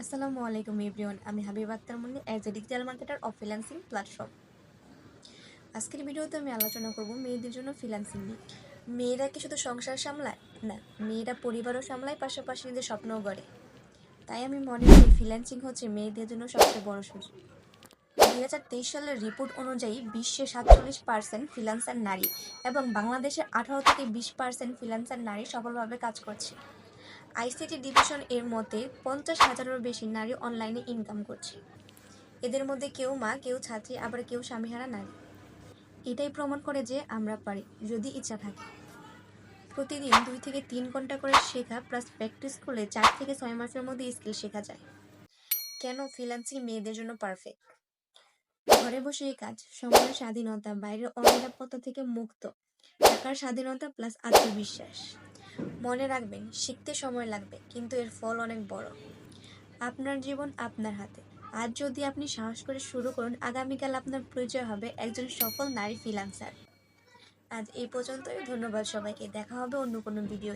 আসসালামু আলাইকুম এভরিওয়ান, আমি Habib Akter Munni as a digital marketer of freelancing platform. আজকের ভিডিওতে আমি আলোচনা করব মেয়েদের জন্য ফ্রিল্যান্সিং নিয়ে। মেয়েরা কি শুধু সংসার সামলায়? না, মেয়েরা পরিবারও সামলায়, পাশাপাশি নিজের স্বপ্নও গড়ে। তাই আমি মনে করি ফ্রিল্যান্সিং হচ্ছে মেয়েদের জন্য সবচেয়ে বড় সুযোগ। 2023 সালের রিপোর্ট অনুযায়ী বিশ্বে 47% ফ্রিল্যান্সার নারী এবং বাংলাদেশে 18 থেকে 20% ফ্রিল্যান্সার নারী সফলভাবে কাজ করছে। আইসিটি ডিভিশন এর মতে 50,000-এরও বেশি নারী অনলাইনে ইনকাম করছে। এদের মধ্যে কেউ মা, কেউ ছাত্রী, আবার কেউ স্বামীহারা নারী। এটাই প্রমাণ করে যে আমরা পারি, যদি ইচ্ছা থাকে। প্রতিদিন 2 থেকে 3 ঘন্টা করে শেখা প্লাস প্র্যাকটিস করলে 4 থেকে 6 মাসের মধ্যে স্কিল শেখা যায়। কেন ফ্রিল্যান্সিং মেয়েদের জন্য পারফেক্ট? ঘরে বসেই কাজ, সময়ের স্বাধীনতা, বাইরের অনিরাপত্তা থেকে মুক্ত, টাকার স্বাধীনতা প্লাস আত্মবিশ্বাস। মনে রাখবেন, শিখতে সময় লাগবে, কিন্তু এর ফল অনেক বড়। আপনার জীবন আপনার হাতে। আজ যদি আপনি সাহস করে শুরু করুন, আগামীকাল আপনার পরিচয় হবে একজন সফল নারী ফ্রিল্যান্সার। আজ এই পর্যন্তই। ধন্যবাদ সবাইকে। দেখা হবে অন্য কোনো ভিডিও।